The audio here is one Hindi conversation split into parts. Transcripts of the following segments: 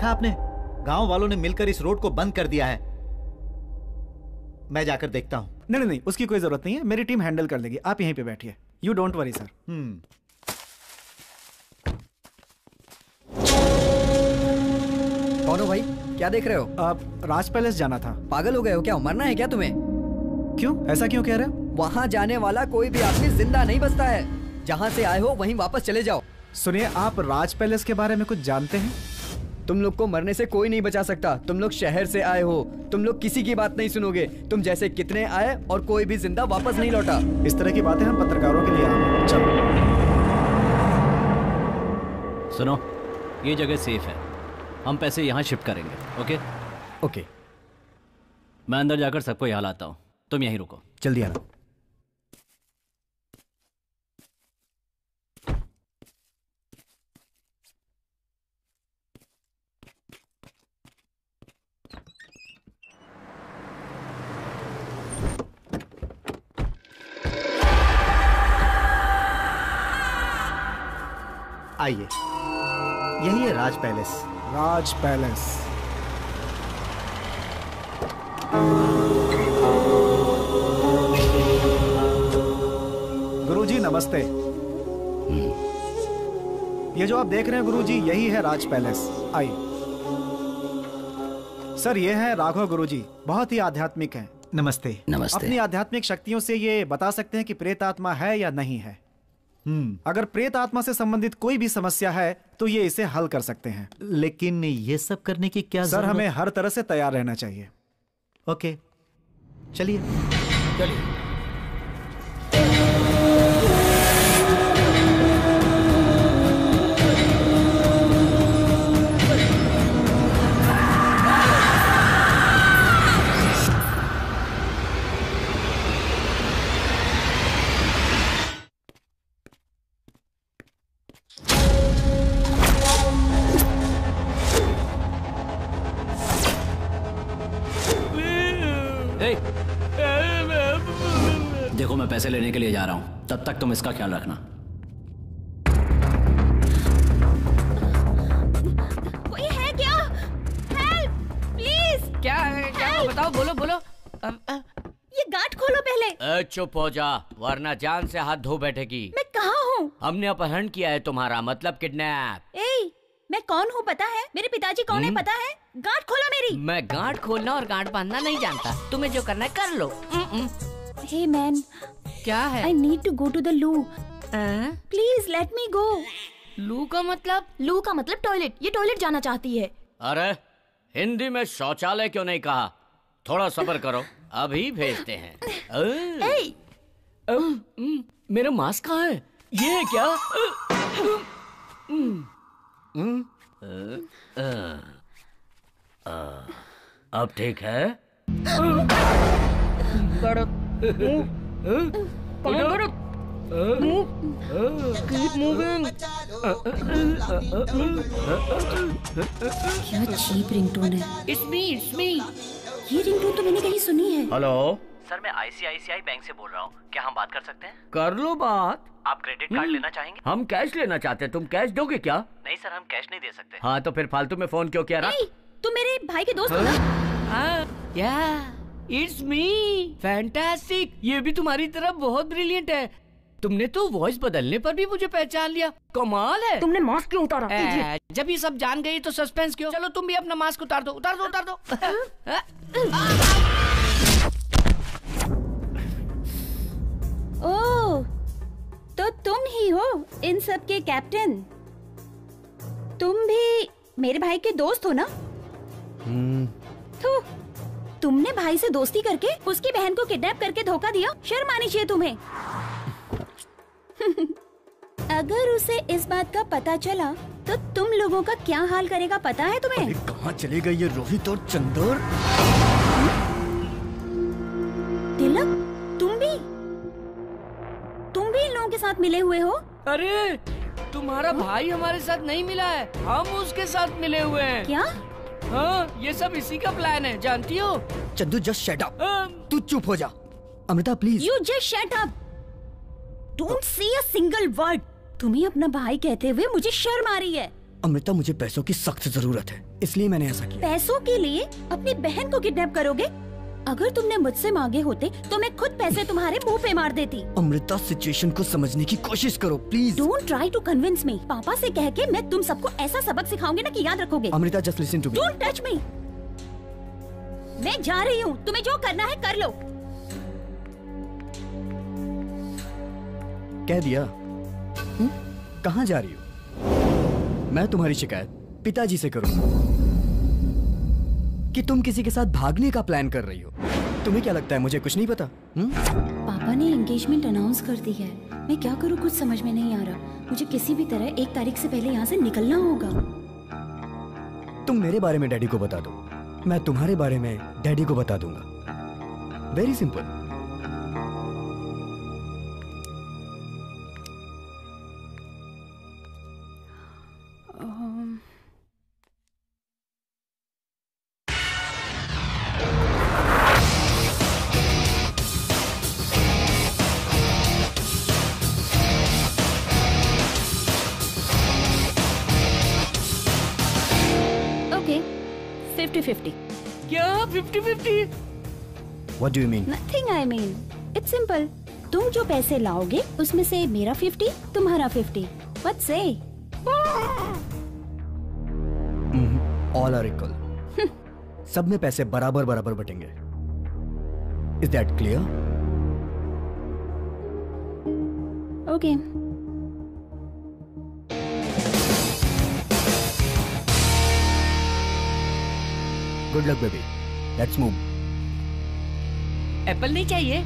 देखा आपने? गांव वालों ने मिलकर इस रोड को बंद कर दिया है। मैं जाकर देखता हूं। नहीं नहीं, उसकी कोई जरूरत नहीं है, मेरी टीम हैंडल कर लेगी। आप यहीं पे बैठिए, यू डोंट वरी सर। कौन हो भाई? क्या देख रहे हो? आप राज पैलेस जाना था। पागल हो गए हो क्या? मरना है क्या तुम्हें? क्यों? ऐसा क्यों कह रहे हो? वहाँ जाने वाला कोई भी आदमी जिंदा नहीं बचता है। जहाँ से आए हो वहीं वापस चले जाओ। सुनिए, आप राज पैलेस के बारे में कुछ जानते हैं? तुम लोग को मरने से कोई नहीं बचा सकता। तुम लोग शहर से आए हो, तुम लोग किसी की बात नहीं सुनोगे। तुम जैसे कितने आए और कोई भी जिंदा वापस नहीं लौटा। इस तरह की बातें हम पत्रकारों के लिए आए। चलो सुनो, ये जगह सेफ है, हम पैसे यहाँ शिफ्ट करेंगे। ओके ओके, मैं अंदर जाकर सबको यहाँ लाता हूँ, तुम यहीं रुको। जल्दी आना। आइए, यही है राज पैलेस। राज पैलेस। गुरुजी नमस्ते। ये जो आप देख रहे हैं गुरुजी, यही है राज पैलेस। आइए सर, ये है राघव गुरुजी, बहुत ही आध्यात्मिक हैं। नमस्ते। नमस्ते। अपनी आध्यात्मिक शक्तियों से ये बता सकते हैं कि प्रेत आत्मा है या नहीं है। अगर प्रेत आत्मा से संबंधित कोई भी समस्या है तो ये इसे हल कर सकते हैं। लेकिन ये सब करने की क्या सर, हमें हर तरह से तैयार रहना चाहिए। ओके, चलिए चलिए। देखो, मैं पैसे लेने के लिए जा रहा हूं, तब तक तुम इसका ख्याल रखना। कोई है क्या? Help please. क्या है? क्या है? बताओ, बोलो बोलो। ये गांठ खोलो पहले। चुप हो जा, वरना जान से हाथ धो बैठेगी। मैं कहाँ हूँ? हमने अपहरण किया है तुम्हारा, मतलब किडनैप। ए, मैं कौन हूँ पता है? मेरे पिताजी कौन है पता है? गांठ खोलो मेरी। मैं गांठ खोलना और गांठ बांधना नहीं जानता, तुम्हें जो करना है कर लो। हे मैन, क्या है? I need to go to the loo. Please let me go. लू का मतलब? लू का मतलब टॉयलेट। ये टॉयलेट जाना चाहती है। अरे हिंदी में शौचालय क्यों नहीं कहा? थोड़ा सब्र करो, अभी भेजते हैं। मेरा मास्क कहाँ है? ये है क्या? अब ठीक है? क्या चीप रिंगटोन है। It's me. ये रिंगटोन तो मैंने कहीं सुनी है। हेलो सर, मैं ICICI बैंक से बोल रहा हूँ, क्या हम बात कर सकते हैं? कर लो बात। आप क्रेडिट कार्ड लेना चाहेंगे? हम कैश लेना चाहते हैं, तुम कैश दोगे क्या? नहीं सर, हम कैश नहीं दे सकते। हाँ तो फिर फालतू में फोन क्यों किया? तुम मेरे भाई के दोस्त हो ना? It's me. फैंटास्टिक, ये भी तुम्हारी तरह बहुत ब्रिलियंट है। तुमने तो वॉइस बदलने पर भी मुझे पहचान लिया, कमाल है। तुमने मास्क क्यों उतारा? जब ये सब जान गई तो सस्पेंस क्यों? चलो तुम भी अपना मास्क उतार दो। ओह, तो तुम ही हो इन सब के कैप्टन। तुम भी मेरे भाई के दोस्त हो ना? तो तुमने भाई से दोस्ती करके उसकी बहन को किडनैप करके धोखा दिया। शर्म आनी चाहिए तुम्हें। अगर उसे इस बात का पता चला तो तुम लोगों का क्या हाल करेगा पता है तुम्हें? कहाँ चले गए ये रोहित और चंदर? तिलक, तुम भी इन लोगों के साथ मिले हुए हो? अरे तुम्हारा भाई हमारे साथ नहीं मिला है, हम उसके साथ मिले हुए हैं। क्या? हाँ, ये सब इसी का प्लान है, जानती हो? Chandu just shut up. तू चुप हो जा। Amrita please. You just shut up. Don't say a single word. तुम्हें अपना भाई कहते हुए मुझे शर्म आ रही है। अमृता, मुझे पैसों की सख्त जरूरत है, इसलिए मैंने ऐसा किया। पैसों के लिए अपनी बहन को किडनैप करोगे? अगर तुमने मुझसे मांगे होते तो मैं खुद पैसे तुम्हारे मुंह पे मार देती। अमृता, सिचुएशन को समझने की कोशिश करो please. Don't try to convince me. पापा से कह के मैं तुम सबको ऐसा सबक सिखाऊंगी ना कि याद रखोगे। Amrita, just listen to me. Don't touch me. मैं जा रही हूँ, तुम्हें जो करना है कर लो। कह दिया। कहाँ जा रही हो? मैं तुम्हारी शिकायत पिताजी से करूंगा कि तुम किसी के साथ भागने का प्लान कर रही हो। तुम्हें क्या लगता है मुझे कुछ नहीं पता? पापा ने एंगेजमेंट अनाउंस कर दी है। मैं क्या करूँ कुछ समझ में नहीं आ रहा। मुझे किसी भी तरह 1 तारीख से पहले यहाँ से निकलना होगा। तुम मेरे बारे में डैडी को बता दो, मैं तुम्हारे बारे में डैडी को बता दूंगा। Very simple. ओके, 50-50। क्या 50-50? What do you mean? Nothing I mean. It's simple. तुम जो पैसे लाओगे उसमें से मेरा 50, तुम्हारा 50. What say? All are equal. सब में पैसे बराबर बराबर बटेंगे। Is that clear? Okay. Good luck, baby. Let's move. Apple नहीं चाहिए?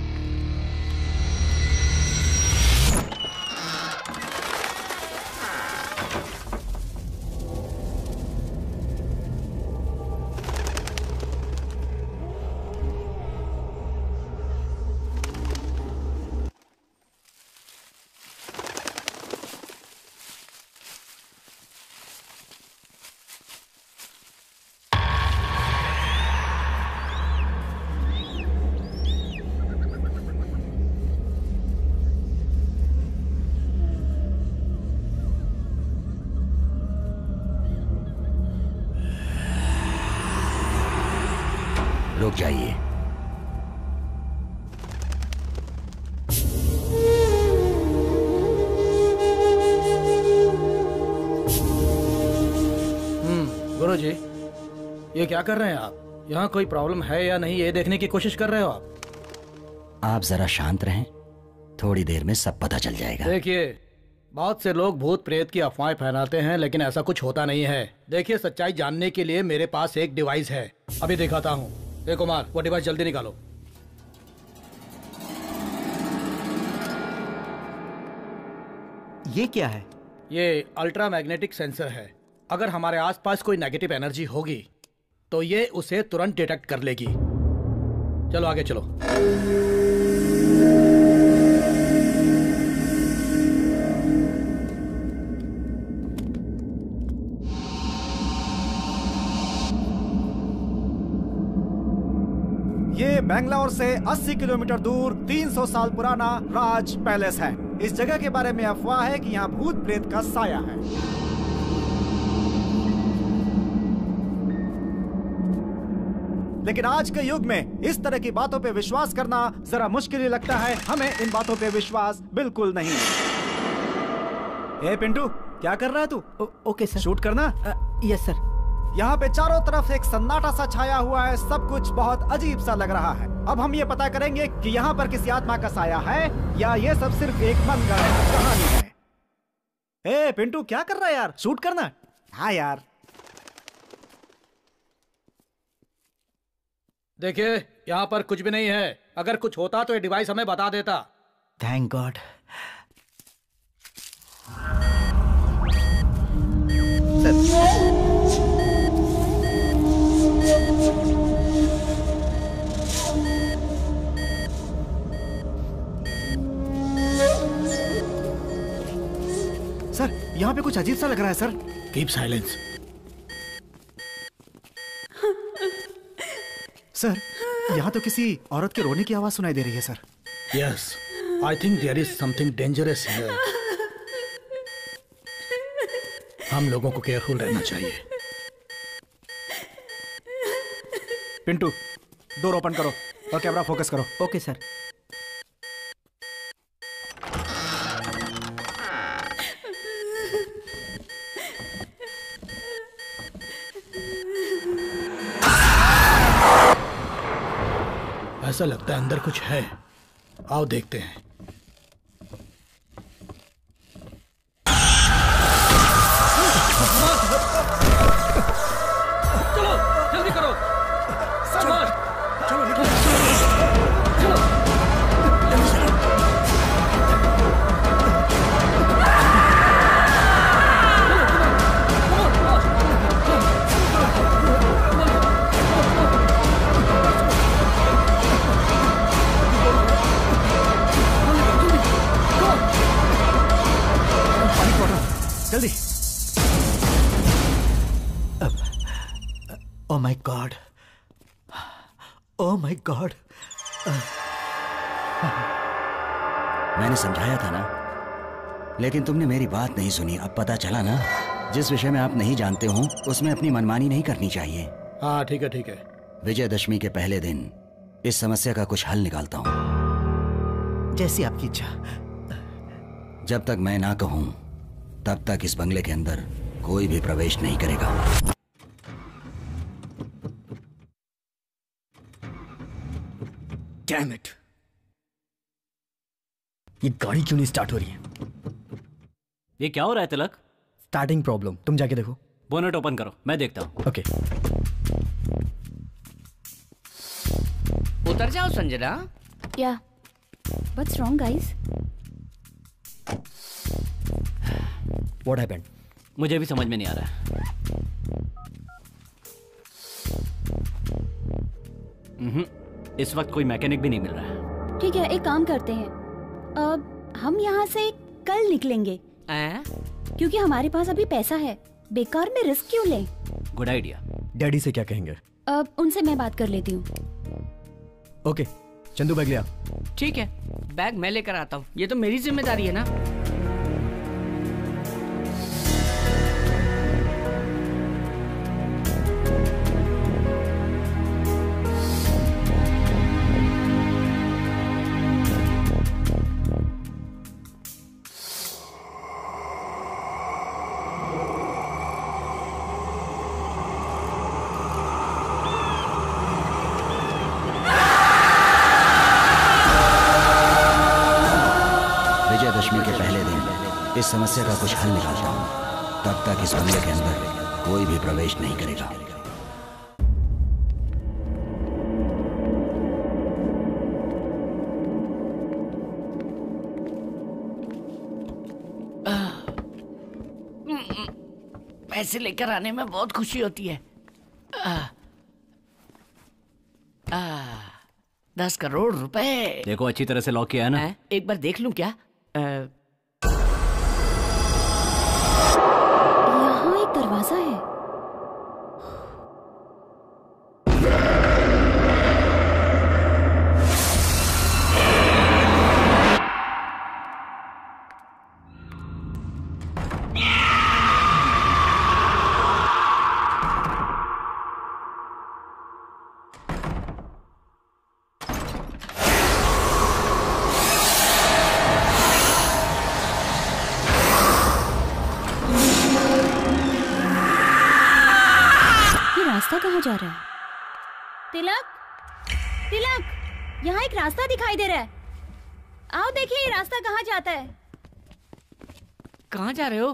रुक जाइए। गुरुजी, ये क्या कर रहे हैं आप? यहाँ कोई प्रॉब्लम है या नहीं ये देखने की कोशिश कर रहे हो आप? आप जरा शांत रहें, थोड़ी देर में सब पता चल जाएगा। देखिए, बहुत से लोग भूत प्रेत की अफवाहें फैलाते हैं, लेकिन ऐसा कुछ होता नहीं है। देखिए, सच्चाई जानने के लिए मेरे पास एक डिवाइस है, अभी दिखाता हूँ। कुमार, वो डिवाइस जल्दी निकालो। ये क्या है? ये अल्ट्रा मैग्नेटिक सेंसर है। अगर हमारे आसपास कोई नेगेटिव एनर्जी होगी तो ये उसे तुरंत डिटेक्ट कर लेगी। चलो आगे चलो। ये बेंगलोर से 80 किलोमीटर दूर 300 साल पुराना राज पैलेस है। इस जगह के बारे में अफवाह है कि यहाँ भूत प्रेत का साया है। लेकिन आज के युग में इस तरह की बातों पे विश्वास करना जरा मुश्किल ही लगता है। हमें इन बातों पे विश्वास बिल्कुल नहीं। ए पिंटू, क्या कर रहा है तू? Okay sir. शूट करना? Yes sir. यहाँ पे चारों तरफ एक सन्नाटा सा छाया हुआ है, सब कुछ बहुत अजीब सा लग रहा है। अब हम ये पता करेंगे कि यहाँ पर किसी आत्मा का साया है या ये सब सिर्फ एक मनगढ़ंत कहानी है। ए पिंटू, क्या कर रहा है यार? शूट करना? हाँ यार। देखिए, यहाँ पर कुछ भी नहीं है। अगर कुछ होता तो ये डिवाइस हमें बता देता। Thank God. सर, यहाँ पे कुछ अजीब सा लग रहा है सर। Keep silence. सर, यहाँ तो किसी औरत के रोने की आवाज सुनाई दे रही है sir. Yes, I think there is something dangerous here. हम लोगों को केयरफुल रहना चाहिए। पिंटू, डोर ओपन करो और कैमरा फोकस करो। Okay sir. ऐसा लगता है अंदर कुछ है, आओ देखते हैं। चलो जल्दी करो। चलो निकलो। जल्दी। Oh my God, oh my God. मैंने समझाया था ना, लेकिन तुमने मेरी बात नहीं सुनी। अब पता चला ना, जिस विषय में आप नहीं जानते हो उसमें अपनी मनमानी नहीं करनी चाहिए। हाँ ठीक है ठीक है। विजयदशमी के पहले दिन इस समस्या का कुछ हल निकालता हूँ। जैसी आपकी इच्छा। जब तक मैं ना कहूं तब तक इस बंगले के अंदर कोई भी प्रवेश नहीं करेगा। डैम इट, ये गाड़ी क्यों नहीं स्टार्ट हो रही है? ये क्या हो रहा है तिलक? Starting problem. तुम जाके देखो। बोनेट ओपन करो, मैं देखता हूँ। ओके। उतर जाओ संजना। या what's wrong guys? What happened? मुझे भी समझ में नहीं आ रहा है। इस वक्त कोई मैकेनिक भी नहीं मिल रहा है। ठीक है, एक काम करते हैं, अब हम यहाँ से कल निकलेंगे क्योंकि हमारे पास अभी पैसा है। बेकार में रिस्क क्यों लें? Good idea. डैडी से क्या कहेंगे? अब उनसे मैं बात कर लेती हूँ। ओके, चंदू बैग लिया। ठीक है, बैग मैं लेकर आता हूँ, ये तो मेरी जिम्मेदारी है ना। विजयदशमी के पहले दिन इस समस्या का कुछ हल निकालता हूँ। तब तक इस बंगले के अंदर कोई भी प्रवेश नहीं करेगा। पैसे लेकर आने में बहुत खुशी होती है। 10 करोड़ रुपए। देखो अच्छी तरह से लॉक किया है ना? एक बार देख लूं क्या? यहाँ एक दरवाजा है। रास्ता कहाँ जा रहा है? तिलक, तिलक, यहाँ एक रास्ता दिखाई दे रहा है। आओ देखिए ये रास्ता कहाँ जाता है। कहाँ जा रहे हो?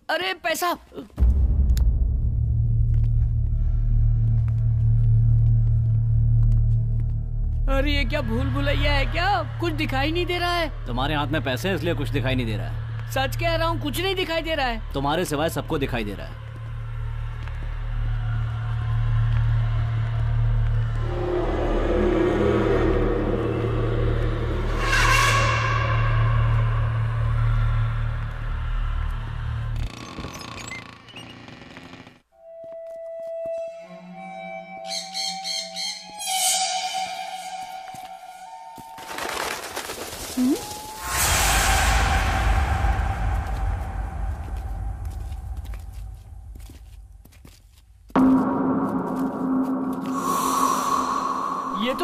अरे पैसा। अरे ये क्या भूल भुलैया है क्या? कुछ दिखाई नहीं दे रहा है। तुम्हारे हाथ में पैसे हैं इसलिए कुछ दिखाई नहीं दे रहा है। सच कह रहा हूँ, कुछ नहीं दिखाई दे रहा है। तुम्हारे सिवाय सबको दिखाई दे रहा है।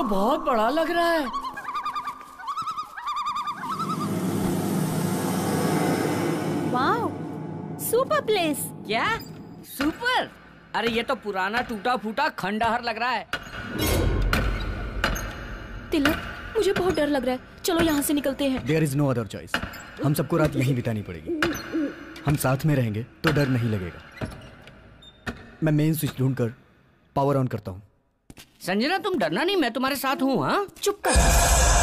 बहुत बड़ा लग रहा है। Wow, super place. क्या सुपर? अरे ये तो पुराना टूटा फूटा खंडहर लग रहा है। तिलक, मुझे बहुत डर लग रहा है, चलो यहाँ से निकलते हैं। There is no other choice. हम सबको रात यहीं बितानी पड़ेगी। हम साथ में रहेंगे तो डर नहीं लगेगा। मैं मेन स्विच ढूंढकर पावर ऑन करता हूँ। संजना, तुम डरना नहीं, मैं तुम्हारे साथ हूँ। हाँ, चुप कर।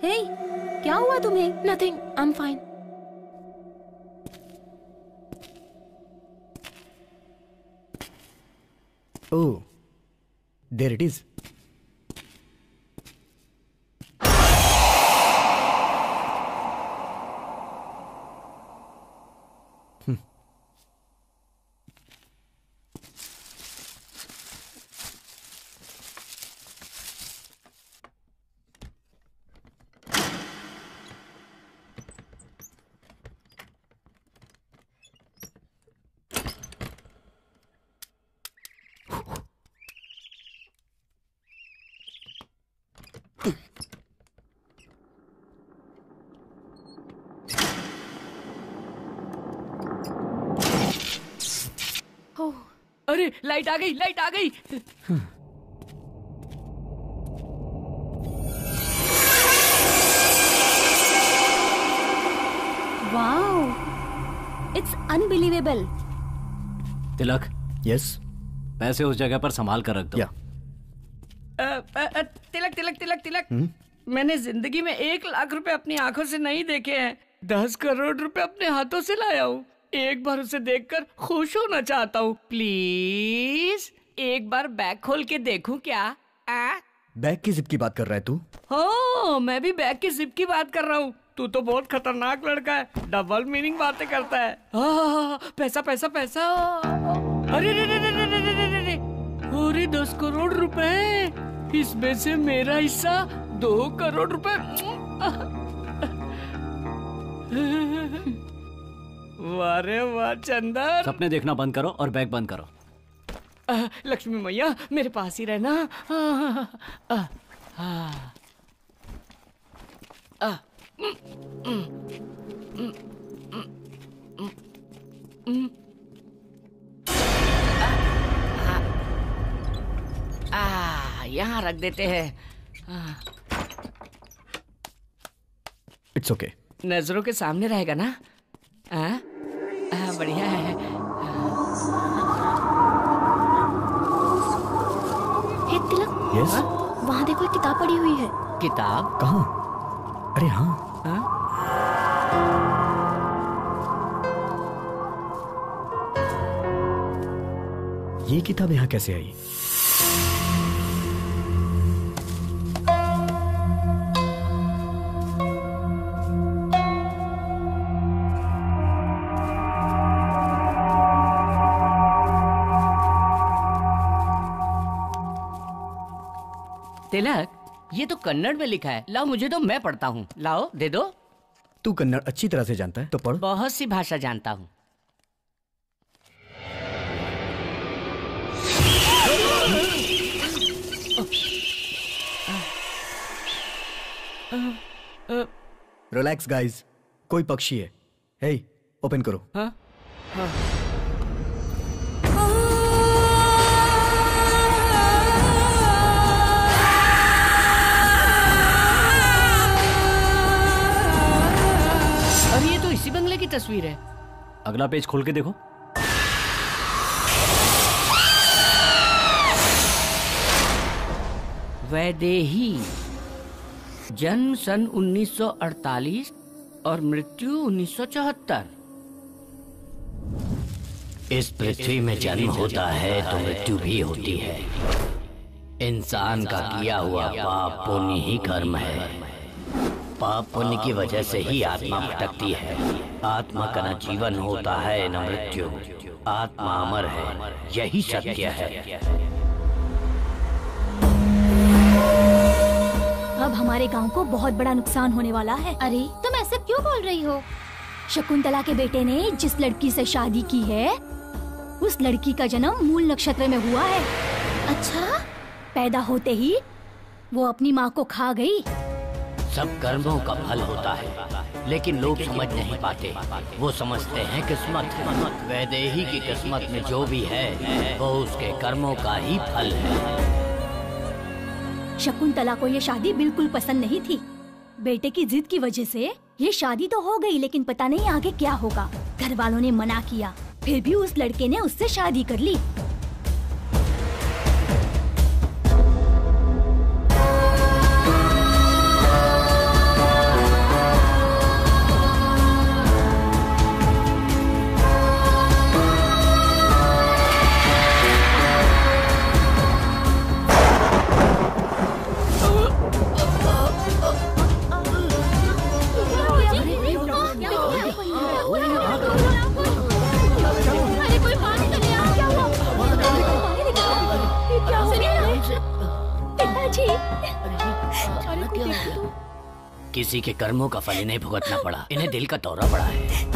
हे, क्या हुआ तुम्हें? Nothing, I am fine. Oh, there it is. अरे लाइट आ गई, लाइट आ गई। Wow, it's unbelievable. Tilak, yes. पैसे उस जगह पर संभाल कर रख दो। या तिलक तिलक तिलक तिलक, मैंने जिंदगी में 1 लाख रुपए अपनी आंखों से नहीं देखे हैं। 10 करोड़ रुपए अपने हाथों से लाया हूँ। एक बार उसे देखकर खुश होना चाहता हूँ। प्लीज एक बार बैग खोल के देखूं क्या? बैग की जिप की बात कर रहा है तू? हाँ, मैं भी बैग की जिप की बात कर रहा हूँ। तू तो बहुत खतरनाक लड़का है, डबल मीनिंग बातें करता है। पैसा पैसा पैसा। अरे रे रे रे रे रे रे रे रे, अरे 10 करोड़ रुपए, इसमें से मेरा हिस्सा 2 करोड़ रुपए। वारे वाह चंदन। सपने देखना बंद करो और बैग बंद करो। लक्ष्मी मैया मेरे पास ही रहना। यहाँ रख देते हैं। It's okay. नजरों के सामने रहेगा ना? बढ़िया है। हे तिलक, यस। वहाँ देखो, एक किताब पड़ी हुई है। किताब? कहाँ? अरे हाँ। ये किताब यहाँ कैसे आई? तिलक, ये तो कन्नड़ में लिखा है। लाओ मुझे दो, मैं पढ़ता हूँ। लाओ दे दो। तू कन्नड़ अच्छी तरह से जानता है तो पढ़। बहुत सी भाषा जानता हूँ। रिलैक्स गाइस, कोई पक्षी है। हे, ओपन करो। हाँ? हाँ। अरे ये तो इसी बंगले की तस्वीर है। अगला पेज खोल के देखो। वैदेही, जन्म सन 1948 और मृत्यु 1974। इस पृथ्वी में जन्म होता है तो मृत्यु भी होती है। इंसान का किया हुआ पाप पुण्य ही कर्म है। पाप पुण्य की वजह से ही आत्मा भटकती है। आत्मा का न जीवन होता है न मृत्यु। आत्मा अमर है, यही सत्य है। अब हमारे गांव को बहुत बड़ा नुकसान होने वाला है। अरे तुम ऐसे क्यों बोल रही हो? शकुंतला के बेटे ने जिस लड़की से शादी की है उस लड़की का जन्म मूल नक्षत्र में हुआ है। अच्छा? पैदा होते ही वो अपनी माँ को खा गई। सब कर्मों का फल होता है, लेकिन लोग समझ नहीं पाते। वो समझते हैं किस्मत। वैदेही की किस्मत में जो भी है वो उसके कर्मों का ही फल है। शकुंतला को ये शादी बिल्कुल पसंद नहीं थी। बेटे की जिद की वजह से ये शादी तो हो गई, लेकिन पता नहीं आगे क्या होगा। घर वालों ने मना किया, फिर भी उस लड़के ने उससे शादी कर ली। किसी के कर्मों का फल इन्हें भुगतना पड़ा। इन्हें दिल का दौरा पड़ा है।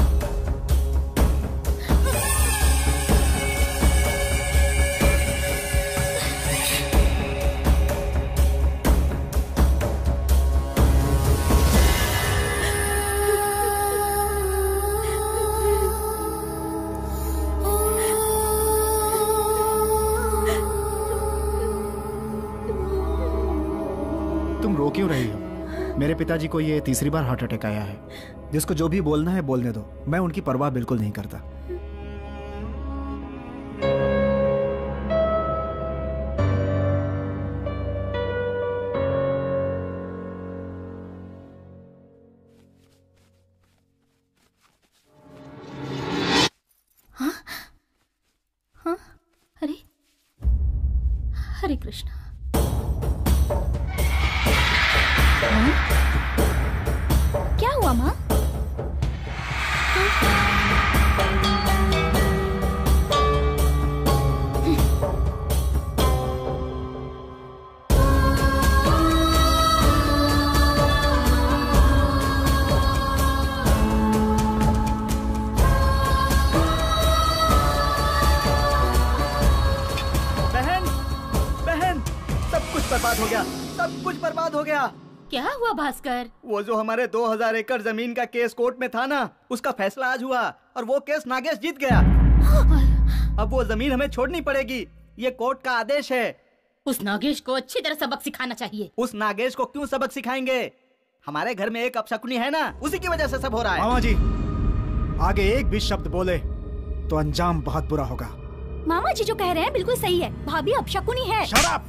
तुम रो क्यों रही हो? मेरे पिताजी को ये तीसरी बार हार्ट अटैक आया है। जिसको जो भी बोलना है बोलने दो, मैं उनकी परवाह बिल्कुल नहीं करता। हाँ? हाँ? अरे हरे कृष्ण। क्या हुआ माँ? बहन, बहन, सब कुछ बर्बाद हो गया। सब कुछ बर्बाद हो गया। क्या हुआ भास्कर? वो जो हमारे 2000 एकड़ जमीन का केस कोर्ट में था ना, उसका फैसला आज हुआ और वो केस नागेश जीत गया। अब वो जमीन हमें छोड़नी पड़ेगी। ये कोर्ट का आदेश है। उस नागेश को अच्छी तरह सबक सिखाना चाहिए। उस नागेश को क्यों सबक सिखाएंगे? हमारे घर में एक अपशकुनी है ना, उसी की वजह से सब हो रहा है। मामा जी, आगे एक भी शब्द बोले तो अंजाम बहुत बुरा होगा। मामा जी जो कह रहे हैं बिल्कुल सही है। भाभी अपशकुनी है। Shut up!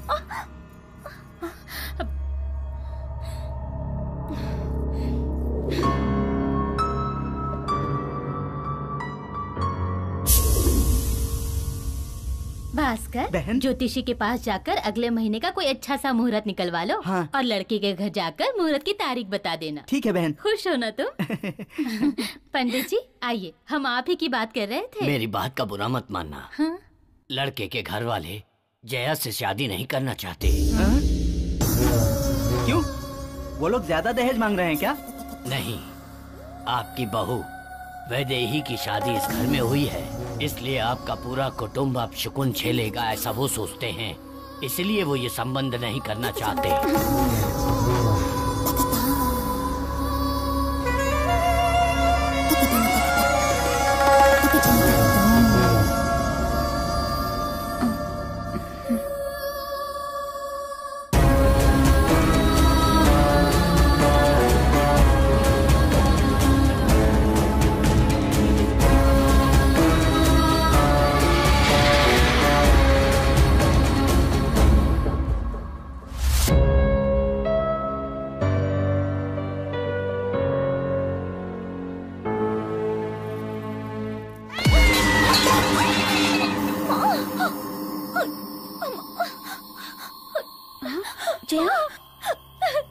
भास्कर, बहन? ज्योतिषी के पास जाकर अगले महीने का कोई अच्छा सा मुहूर्त निकलवा लो। हाँ। और लड़के के घर जाकर मुहूर्त की तारीख बता देना। ठीक है बहन। खुश हो ना तुम? पंडित जी आइए, हम आप ही की बात कर रहे थे। मेरी बात का बुरा मत मानना। हाँ? लड़के के घर वाले जया से शादी नहीं करना चाहते। क्यों? वो लोग ज्यादा दहेज मांग रहे हैं क्या? नहीं, आपकी बहू वैदेही की शादी इस घर में हुई है, इसलिए आपका पूरा कुटुंब अब शकुन झेलेगा, ऐसा वो सोचते हैं। इसलिए वो ये संबंध नहीं करना चाहते।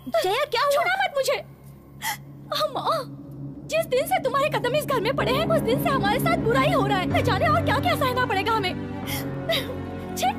जया क्या हुआ? छोड़ा मत मुझे। माँ, जिस दिन से तुम्हारे कदम इस घर में पड़े हैं उस दिन से हमारे साथ बुरा ही हो रहा है। न जाने और क्या क्या सहना पड़ेगा हमें। छे।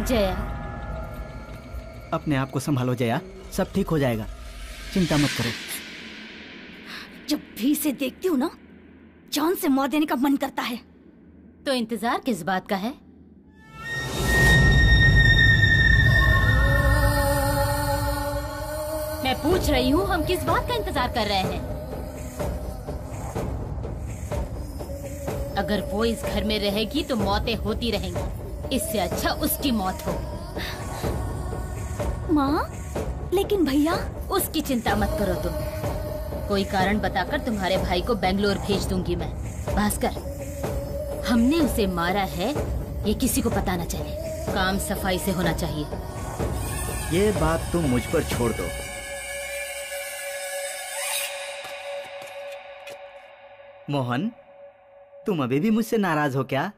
जया, अपने आप को संभालो जया, सब ठीक हो जाएगा, चिंता मत करो। जब भी इसे देखती हूँ ना, जान से मार देने का मन करता है। तो इंतजार किस बात का है? मैं पूछ रही हूँ, हम किस बात का इंतजार कर रहे हैं? अगर वो इस घर में रहेगी तो मौतें होती रहेंगी, इससे अच्छा उसकी मौत हो। माँ, लेकिन भैया। उसकी चिंता मत करो तुम, कोई कारण बताकर तुम्हारे भाई को बेंगलोर भेज दूंगी मैं। भास्कर, हमने उसे मारा है ये किसी को पता न चले, काम सफाई से होना चाहिए। ये बात तुम मुझ पर छोड़ दो। मोहन, तुम अभी भी मुझसे नाराज हो क्या?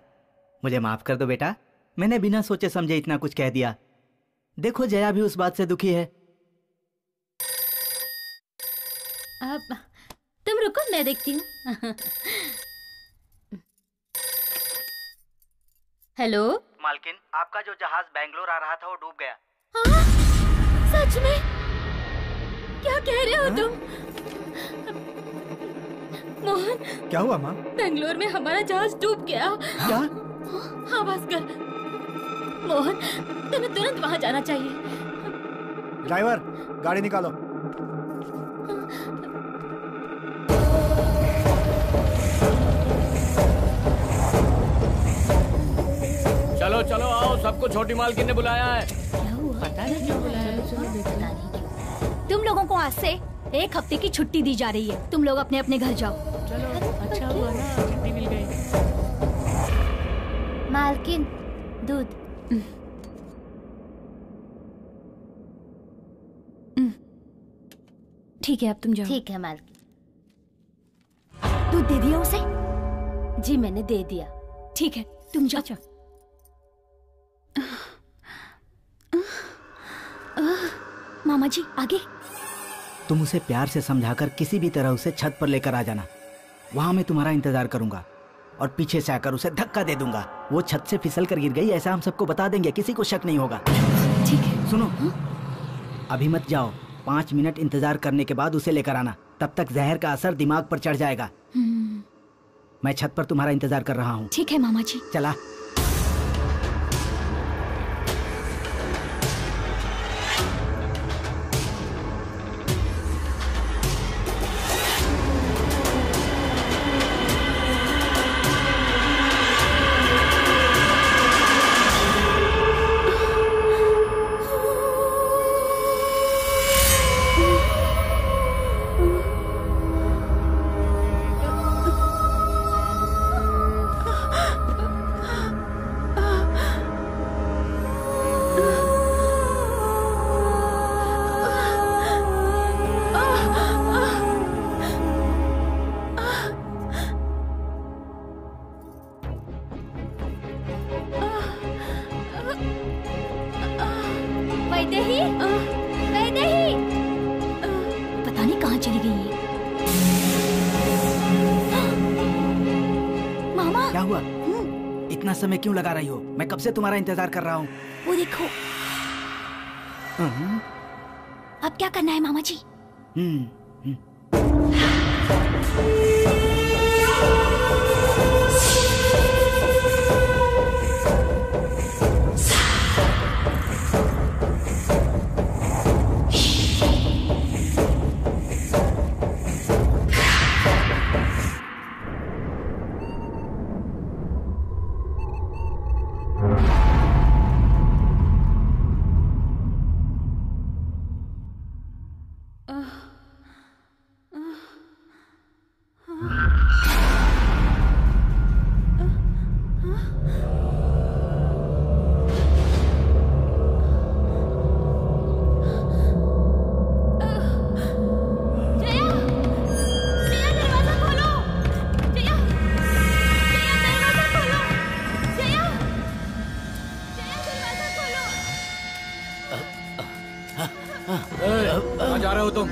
मुझे माफ कर दो बेटा, मैंने बिना सोचे समझे इतना कुछ कह दिया। देखो जया भी उस बात से दुखी है। अब तुम रुको, मैं देखती हूँ। हेलो मालकिन, आपका जो जहाज बेंगलोर आ रहा था वो डूब गया। हाँ? सच में? क्या कह रहे हो तुम? मोहन, क्या हुआ माँ? बेंगलोर में हमारा जहाज डूब गया। क्या? हाँ भास्कर, मोहन तुम्हें तुरंत वहाँ जाना चाहिए। ड्राइवर, गाड़ी निकालो। चलो चलो आओ, सबको छोटी मालकिन ने बुलाया है। क्या हुआ? पता नहीं क्यों बुलाया है। पता नहीं क्यों। तुम लोगों को आज से 1 हफ्ते की छुट्टी दी जा रही है। तुम लोग अपने अपने घर जाओ। चलो, अच्छा हुआ ना, छुट्टी मिल गई। मालकिन, दूध। ठीक है, अब तुम जाओ। ठीक है मालकिन। दूध दे दिया उसे? जी मैंने दे दिया। ठीक है, तुम जाओ। मामा जी, आगे। तुम उसे प्यार से समझाकर किसी भी तरह उसे छत पर लेकर आ जाना। वहां मैं तुम्हारा इंतजार करूंगा और पीछे से आकर उसे धक्का दे दूंगा। वो छत से फिसल कर गिर गई, ऐसा हम सबको बता देंगे, किसी को शक नहीं होगा। ठीक है। सुनो, अभी मत जाओ, 5 मिनट इंतजार करने के बाद उसे लेकर आना। तब तक जहर का असर दिमाग पर चढ़ जाएगा। मैं छत पर तुम्हारा इंतजार कर रहा हूँ। ठीक है मामा जी। चला। वैदेही, वैदेही, पता नहीं कहाँ चली गई है। मामा, क्या हुआ? इतना समय क्यों लगा रही हो? मैं कब से तुम्हारा इंतजार कर रहा हूँ। वो देखो। अब क्या करना है मामा जी? हो तुम?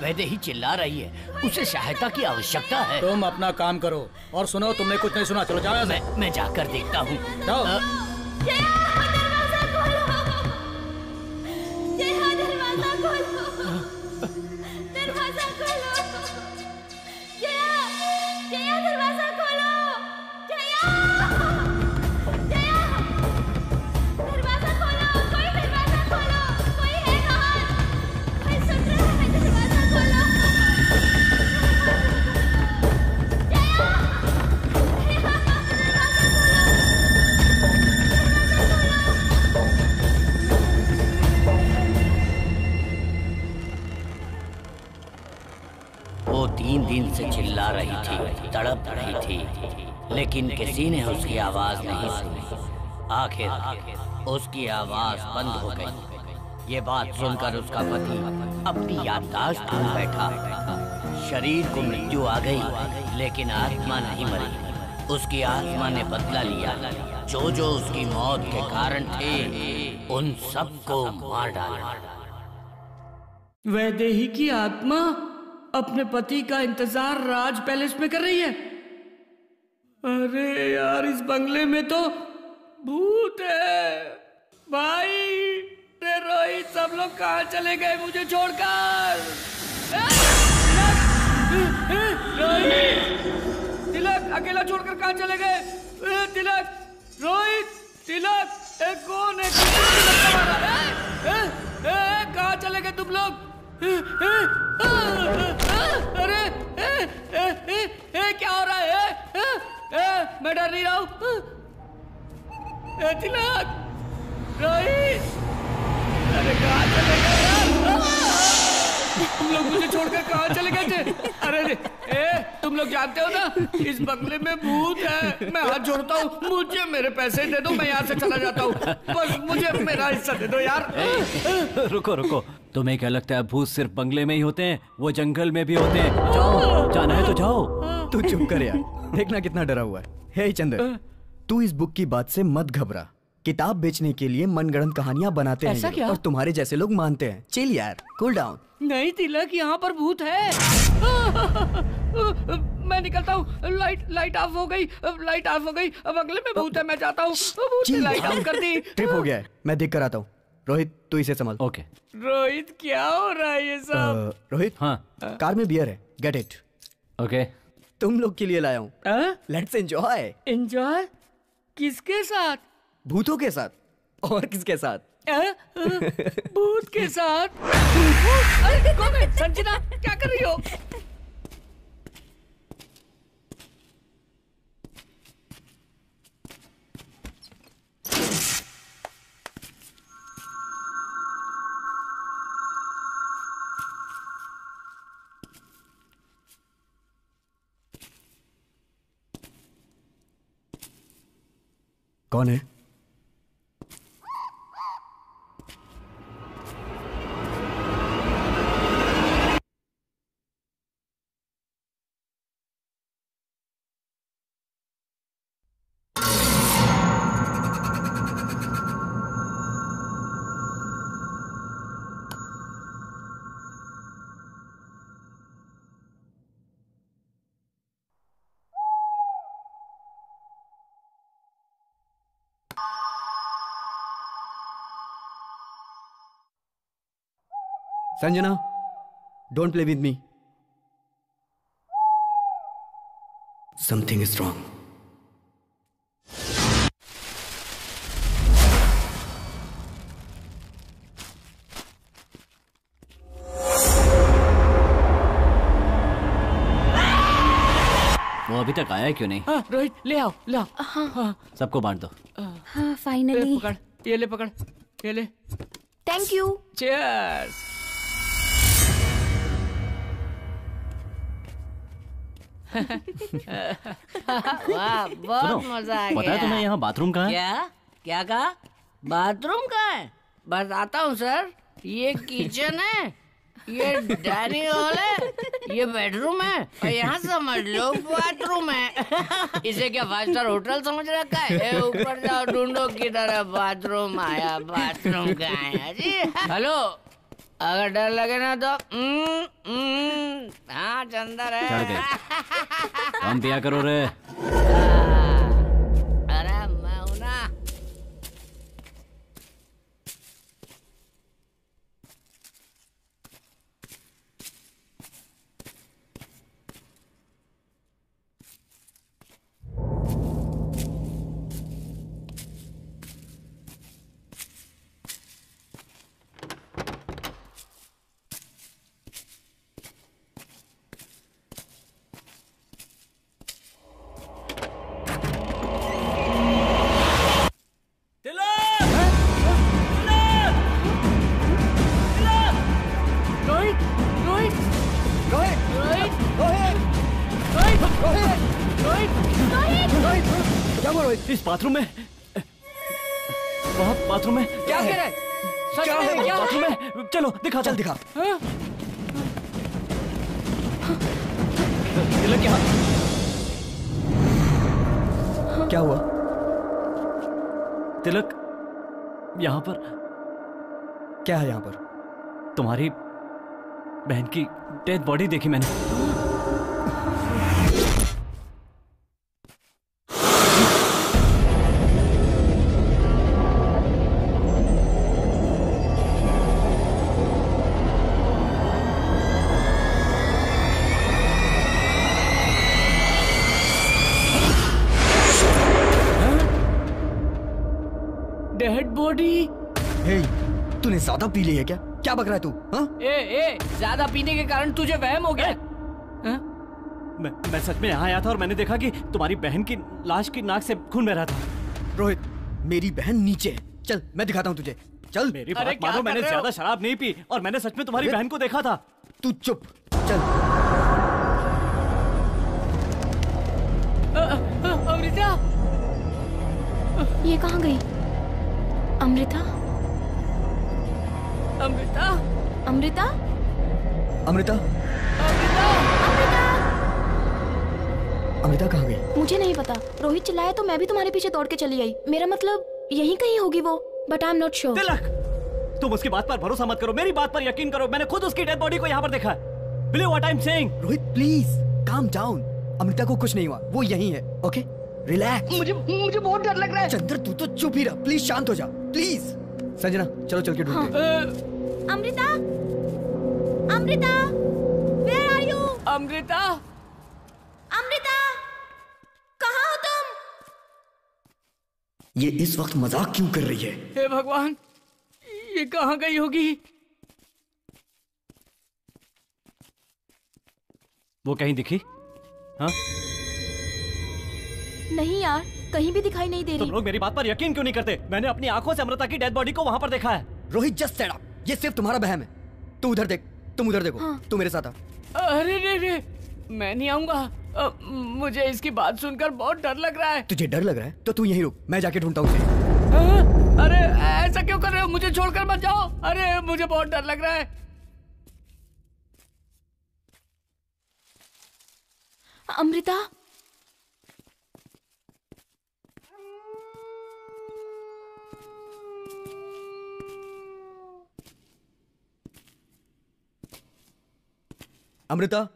वैदेही चिल्ला रही है, उसे सहायता की आवश्यकता है। तुम अपना काम करो। और सुनो, तुमने कुछ नहीं सुना, चलो जाओ। मैं जाकर देखता हूँ। जाओ। वो 3 दिन से चिल्ला रही थी, तड़प रही थी, लेकिन किसी ने उसकी आवाज नहीं सुनी। आखिर उसकी आवाज बंद हो गई। ये बात सुनकर उसका पति अपनी याददाश्त खो बैठा। शरीर को मृत्यु आ गई, लेकिन आत्मा नहीं मरी। उसकी आत्मा ने बदला लिया। जो जो उसकी मौत के कारण थे, उन सबको मार डाला। वैदेही की आत्मा अपने पति का इंतजार राज पैलेस में कर रही है। अरे यार, इस बंगले में तो भूत है। भाई रोहित, सब लोग कहाँ चले गए मुझे छोड़कर? रोहित, तिलक अकेला छोड़कर कहाँ चले गए? तिलक, रोहित, तिलक, कौन है? कहाँ चले गए तुम लोग? अरे क्या हो रहा है? मैं डर नहीं रहा हूँ। तिलक, रोहित, अरे कहाँ चले गए यार? तुम लोग मुझे छोड़कर कहाँ चले गए थे? अरे तुम लोग जानते हो ना, इस बंगले में भूत है। मैं हाथ जोड़ता हूँ, मुझे मेरे पैसे दे दो, मैं यहाँ से चला जाता हूँ। बस मुझे मेरा हिस्सा दे दो यार। रुको रुको, तुम्हें क्या लगता है भूत सिर्फ बंगले में ही होते हैं? वो जंगल में भी होते हैं। जाओ, जाना है तो जाओ। तू चुप कर यार, देखना कितना डरा हुआ है। हे चंद्र, तू इस बुक की बात से मत घबरा। किताब बेचने के लिए मनगढ़ंत कहानियां बनाते हैं ये, और तुम्हारे जैसे लोग मानते हैं। चिल यार, कूल डाउन। नहीं तिलक, यहाँ पर भूत है। मैं निकलता हूँ। लाइट ऑफ हो गई, लाइट ऑफ हो गई। बंगले में भूत है, मैं जाता हूँ। भूत ने लाइट ऑफ कर दी। ट्रिप हो गया है, मैं देख कर आता हूँ। रोहित, तू इसे संभाल। ओके। रोहित, क्या हो रहा है ये सब? रोहित, हाँ, कार में बियर है, गेट इट। ओके। तुम लोग के लिए लाया हूँ। Let's enjoy. एंजॉय? किसके साथ? भूतों के साथ। और किसके साथ? भूत के साथ। अरे कौन है? संजना, क्या कर रही हो? कौन है? Sanjana, don't play with me. Something is wrong. वो अभी तक आया क्यों नहीं? रोहित, ले आओ, ले आओ। हाँ। सबको बांट दो। हाँ, फाइनली। पकड़, ये ले, पकड़, ये ले। Thank you. चीयर्स। वाह, बहुत मजा आ गया। पता है तुम्हें यहाँ बाथरूम कहाँ है? क्या कहा? बाथरूम कहाँ है? बताता हूँ सर। ये किचन है, ये डाइनिंग हॉल है, ये बेडरूम है, और यहाँ समझ लो बाथरूम है। इसे क्या 5 स्टार होटल समझ रखा है? ऊपर जाओ, ढूंढो किधर है बाथरूम। आया, बाथरूम कहाँ है जी? हेलो, अगर डर लगे ना तो हाँ चंदर है। चढ़ गए। हम पिया करो रे। अरे मैं हूं ना। इस बाथरूम में बाथरूम में क्या कह रहा है? सच में क्या बाथरूम में? चलो दिखा। चल दिखा। तिलक यहाँ क्या हुआ? तिलक यहाँ पर क्या है? यहाँ पर तुम्हारी बहन की डेड बॉडी देखी मैंने। Dead body? हे, तूने ज्यादा पी ली है क्या? क्या बक रहा है तू? ए, ज्यादा पीने के कारण तुझे वहम हो गया? मैं सच में यहाँ आया था और मैंने देखा कि तुम्हारी बहन की लाश की नाक से खून बह रहा था। रोहित, मेरी बहन नीचे है। चल मैं दिखाता हूँ तुझे। चल। मेरी बात मानो, मैंने ज्यादा शराब नहीं पी और मैंने सच में तुम्हारी बहन को देखा था। तू चुप। चल। अमृता, ये कहाँ गई? अमृता? अमृता? अमृता? अमृता? अमृता? अमृता कहाँ गई? मुझे नहीं पता। रोहित चिल्लाया तो मैं भी तुम्हारे पीछे दौड़ के चली आई। मेरा मतलब यहीं कहीं होगी वो, but I am not sure. Tilak, तुम उसकी बात पर भरोसा मत करो, मेरी बात पर यकीन करो। मैंने खुद उसकी डेड बॉडी को यहाँ पर देखा है। Believe what I'm saying? Rohit please calm down. Amrita को कुछ नहीं हुआ, वो यहीं है। Okay relax. मुझे बहुत डर लग रहा है। चंद्र तू तो चुप ही रह, प्लीज शांत हो जा प्लीज। संजना चलो चल के ढूंढते हैं। Amrita? Amrita? Where are you? Amrita? Amrita? कहाँ हो तुम? ये इस वक्त मजाक क्यों कर रही है? हे भगवान, ये कहाँ गई होगी? वो कहीं दिखी? हाँ? नहीं यार, कहीं भी दिखाई नहीं दे रही। तुम लोग मेरी बात पर यकीन क्यों नहीं करते? मैंने अपनी आंखों से अमृता की डेड बॉडी को वहाँ पर देखा है। रोहित जस्ट सेट अप, ये सिर्फ तुम्हारा बहम है। तू उधर देख, तुम उधर देखो। हाँ। तू मेरे साथ आ। अरे रे, मैं नहीं आऊंगा। मुझे इसकी बात सुनकर बहुत डर लग रहा है। तुझे डर लग रहा है तो तू यहीं रुक, मैं जाके ढूंढता हूँ उसे। अरे ऐसा क्यों कर रहे हो? मुझे छोड़कर मत जाओ। अरे मुझे बहुत डर लग रहा है। अमृता? अमृता?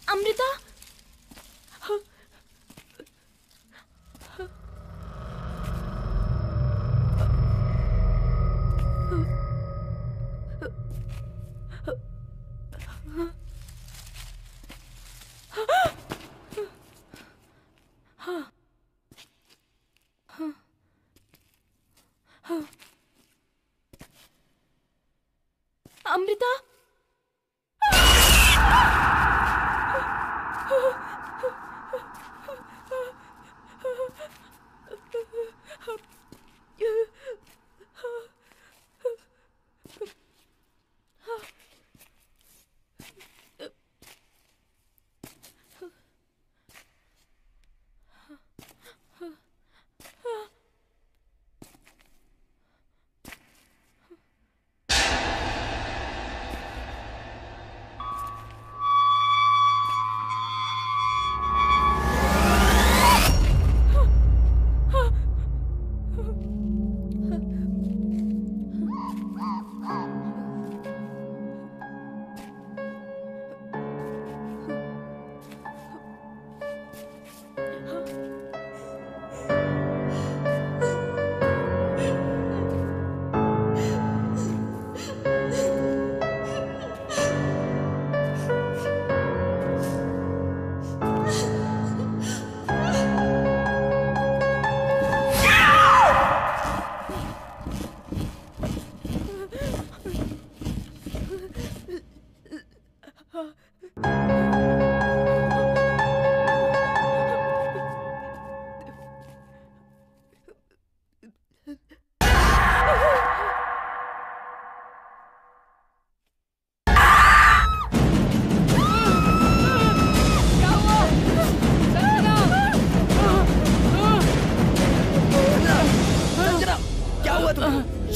अमृता? अमृता?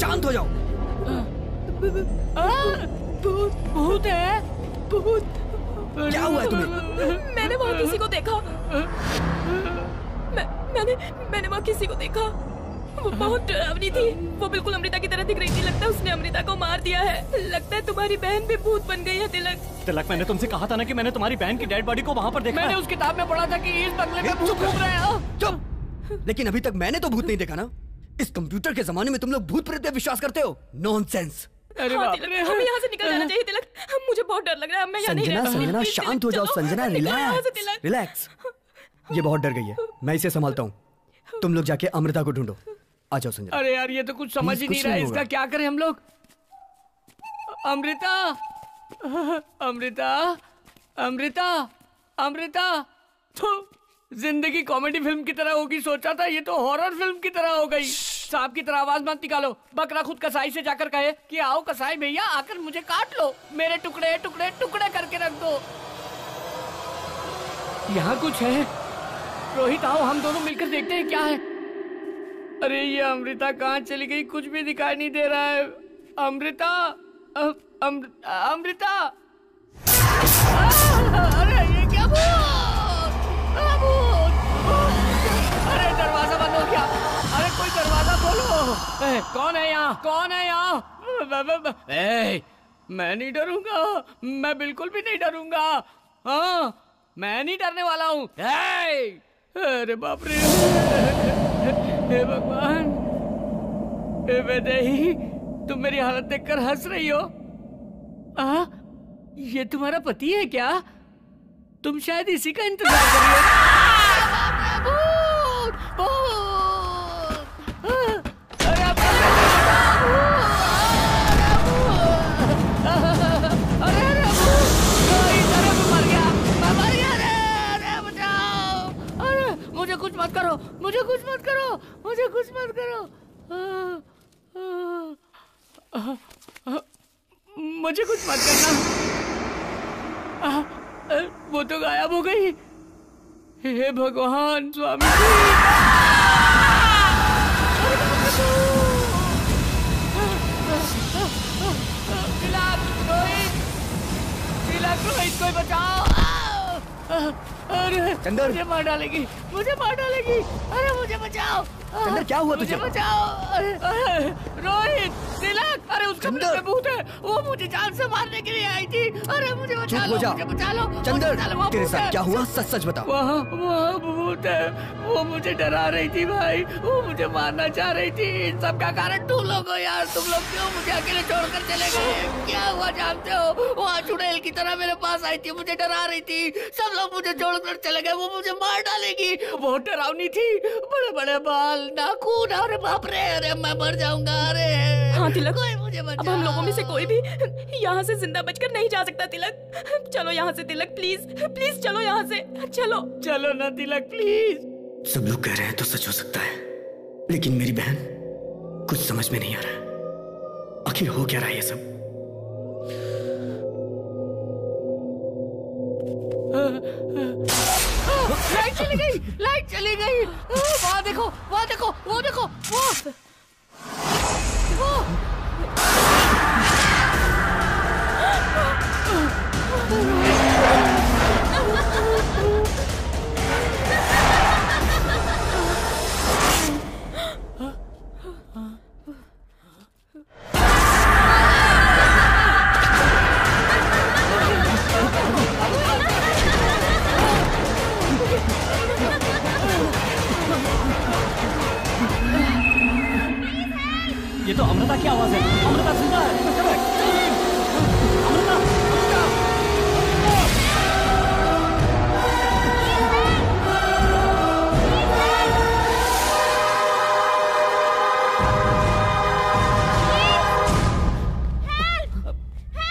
शांत हो जाओ। भूत है, भूत। क्या हुआ है तुम्हें? मैंने वहाँ किसी को देखा। मैंने वहाँ किसी को देखा। वो बहुत डरावनी थी। वो बिल्कुल अमृता की तरह दिख रही थी। लगता है उसने अमृता को मार दिया है। लगता है तुम्हारी बहन भी भूत बन गई है तिलक। तिलक, मैंने तुमसे कहा था ना कि मैंने तुम्हारी बहन की डेड बॉडी को वहाँ पर देखा। मैंने उस किताब में पढ़ा था कि इस बंगले में भूत घूम रहे हैं। चुप। लेकिन अभी तक मैंने तो भूत नहीं देखा ना। इस कंप्यूटर के जमाने में तुम लोग भूत प्रेत पे विश्वास करते हो? नॉनसेंस। अरे हाँ, तिलक, हमें यहाँ से निकल जाना चाहिए तिलक। मुझे बहुत डर लग रहा है। मैं यहाँ नहीं रह सकती। संजना, शांत हो जाओ संजना। Relax relax. ये बहुत डर गई है, मैं इसे संभालता हूँ। तुम लोग जाके अमृता को ढूंढो। आ जाओ संजना। अरे यार, ये तो कुछ समझ ही नहीं रहा है। इसका क्या करें हम लोग? अमृता, अमृता, अमृता, अमृता। तो जिंदगी कॉमेडी फिल्म की तरह होगी सोचा था, ये तो हॉरर फिल्म की तरह हो गई। सांप की तरह आवाज मत निकालो। बकरा खुद कसाई से जाकर कहे कि आओ कसाई भैया, आकर मुझे काट लो, मेरे टुकड़े टुकड़े टुकड़े करके रख दो। यहाँ कुछ है। रोहित आओ, हम दोनों मिलकर देखते हैं क्या है। अरे ये अमृता कहाँ चली गई? कुछ भी दिखाई नहीं दे रहा है। अमृता, अमृता। अरे ये क्या अरे दरवाजा बंद हो गया। अरे कोई दरवाजा खोलो। कौन है यहाँ? कौन है यहाँ? मैं नहीं डरूंगा। मैं बिल्कुल भी नहीं डरूंगा। हाँ, मैं नहीं डरने वाला हूँ। अरे बाप रे, हे भगवान, हे वैदेही, तुम मेरी हालत देखकर हंस रही हो? ये तुम्हारा पति है क्या? तुम शायद इसी का इंतजार कर रही हो। मुझे कुछ मत करो, मुझे कुछ मत करो, मुझे कुछ मत करो, मुझे कुछ मत करना। वो तो गायब हो गई। हे भगवान स्वामी रोहित, कोई बचाओ। अरे चंदर, मुझे मार डालेगी, मुझे मार डालेगी। अरे मुझे बचाओ चंदर, क्या हुआ तुझे? मुझे बचाओ। रोहित, तिलक, अरे उसका में भूत है। वो मुझे जान से मारने के लिए आई थी। अरे मुझे बचा लो, मुझे बचा लो। चंदर, तेरे साथ क्या हुआ? सच सच बता। वहाँ भूत है। वो मुझे डरा रही थी भाई। वो मुझे मारना चाह रही थी। इन सब का कारण तुम लोग हो यार। तुम लोग क्यों मुझे अकेले छोड़कर चले गए? क्या हुआ जानते हो? वहाँ चुड़ैल की तरह मेरे पास आई थी, मुझे डरा रही थी। सब लोग मुझे छोड़कर चले गए। वो मुझे मार डालेगी। बहुत डरावनी थी, बड़े बड़े बाल, नाखून। अरे बाप रे, अरे मैं मर जाऊंगा। अरे हाँ तिलक, मुझे बचाओ। अब हम लोगों में से कोई भी यहाँ से जिंदा बचकर नहीं जा सकता। तिलक चलो यहाँ से। तिलक प्लीज प्लीज चलो यहाँ से। चलो चलो ना तिलक प्लीज। सब लोग कह रहे हैं तो सच हो सकता है, लेकिन मेरी बहन, कुछ समझ में नहीं आ रहा। आखिर हो क्या रहा है ये सब? लाइट चली गई, लाइट चली गई। वहाँ देखो, वहाँ देखो, वो देखो, वो ये तो अमृता की आवाज है। अमृता जिंदा है।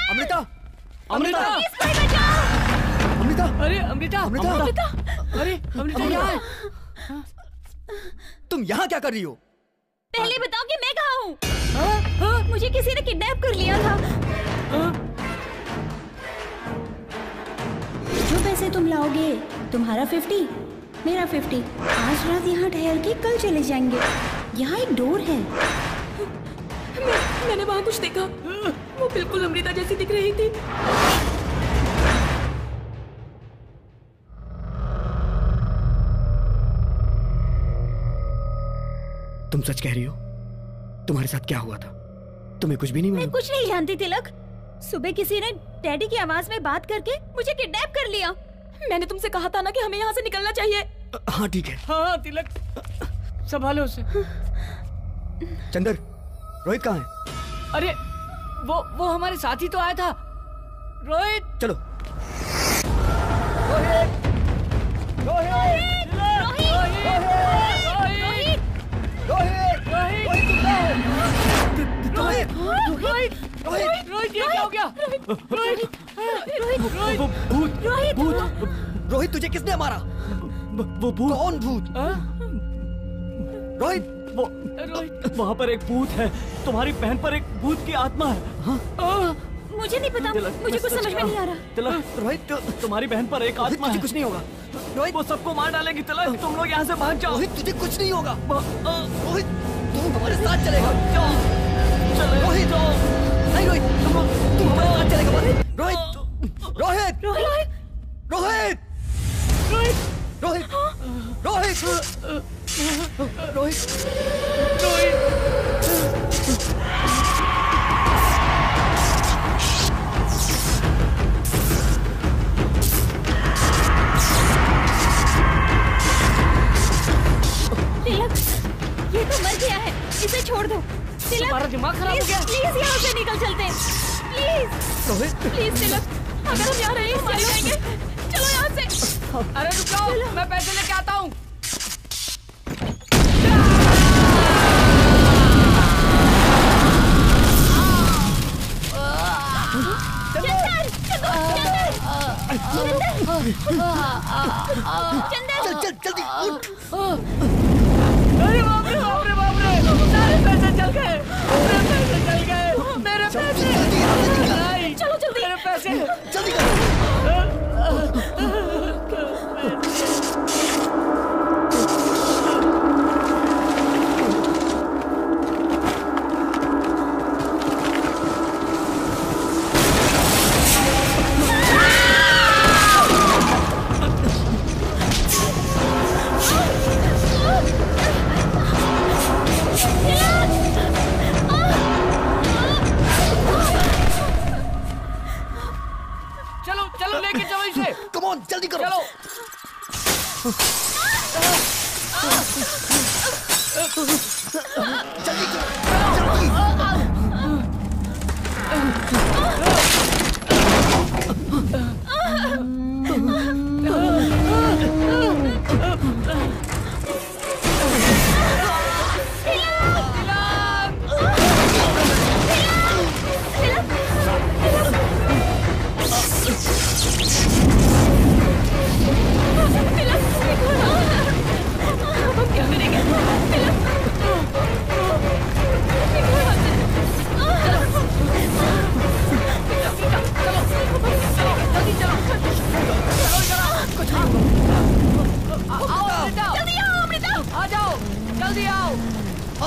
अमृता, अमृता, अमृता, अमृता, अरे अमृता, अमृता, अरे अमृता यहाँ है। तुम यहाँ क्या कर रही हो? पहले बताओ कि मैं कहाँ हूँ? मुझे किसी ने किडनैप कर लिया था। जो पैसे तुम लाओगे, तुम्हारा 50, मेरा 50। आज रात यहाँ ठहर के कल चले जाएंगे। यहाँ एक डोर है। मैंने वहाँ कुछ देखा, वो बिल्कुल अमृता जैसी दिख रही थी। तुम सच कह रही हो? तुम्हारे साथ क्या हुआ था? तुम्हें कुछ भी नहीं मैं मालूम? कुछ नहीं जानती तिलक। सुबह किसी ने डैडी की आवाज में बात करके मुझे किडनैप कर लिया। मैंने तुमसे कहा था ना कि हमें यहाँ से निकलना चाहिए। हाँ ठीक है। हाँ तिलक, संभालो उसे। चंदर, रोहित कहाँ है? अरे वो हमारे साथ ही तो आया था। रोहित, चलो। रोहित, रोहित, रोहित, ये क्या हो गया? रोहित, तुझे किसने मारा? वो भूत। कौन भूत? रोहित, वहाँ पर एक भूत है। तुम्हारी बहन पर एक भूत की आत्मा है। हाँ? मुझे नहीं पता, मुझे कुछ समझ में नहीं आ रहा। तिलक, रोहित, तुम्हारी बहन पर एक आत्मा है। कुछ नहीं होगा। रोहित, वो सबको मार डालेगी। तिलक, तुम लोग यहाँ से भाग जाओ। रोहित, तुझे कुछ नहीं होगा। रोहित, तू हमारे साथ चलेगा। रोहित, नहीं रोहित, तू हमारे साथ चलेगा। रोहित, रोहित, रोहित, रोहित, रोहित, रोहित, रोहित, रोहित। तिलक, ये तो मर गया है, इसे छोड़ दो। तिलक, तुम्हारा दिमाग खराब हो गया। प्लीज यहाँ से निकल चलते हैं। प्लीज, रोहित, प्लीज तिलक, अगर हम यहाँ रहे मर जाएंगे। चलो यहाँ से। अरे रुक जाओ, मैं पैसे लेके आता हूँ। चल चल जल्दी उठ। अरे बाप रे बाप रे बाप रे, सारे पैसे चल गए। मेरे पैसे चल गए। मेरे पैसे। चलो जल्दी। मेरे पैसे जल्दी चलो चलो, लेके चलो इसे। कम ऑन, जल्दी करो। चलो। जल्दी करो,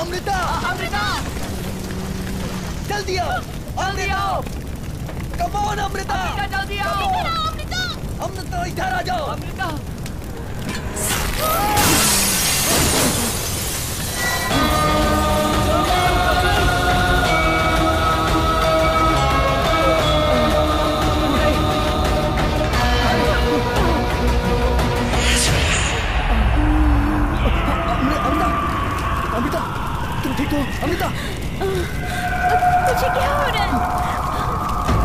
अमृता, अमृता, जल्दी आओ। जल्दी आओ। कम ऑन अमृता, जल्दी आओ। अमृता इधर आ जाओ। अमृता, अमृता, तुम ठीक हो? अमृता, तुझे क्या हो रहा है?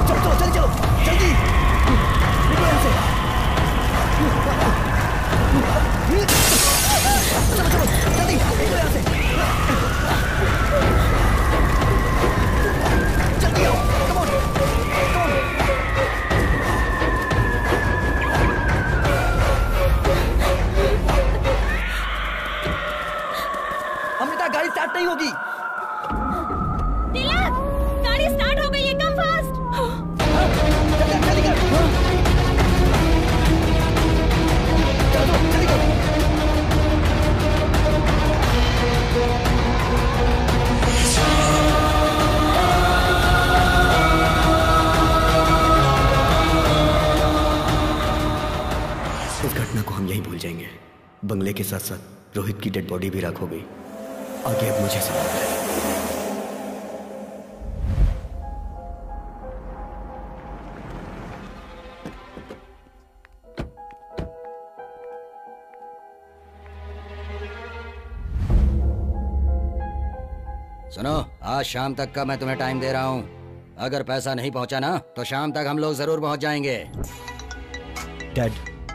चलो चलो जल्दी चलो, जल्दी निकलो यहाँ से। चलो चलो जल्दी निकलो यहाँ से। जल्दी आओ, come on, come on. Amrita, गाड़ी स्टार्ट नहीं होगी। तिलक, गाड़ी साथ साथ रोहित की डेड बॉडी भी राख हो गई। आगे अब मुझे संभालना है। सुनो, आज शाम तक का मैं तुम्हें टाइम दे रहा हूँ। अगर पैसा नहीं पहुँचा ना तो शाम तक हम लोग जरूर पहुँच जाएंगे। डैड,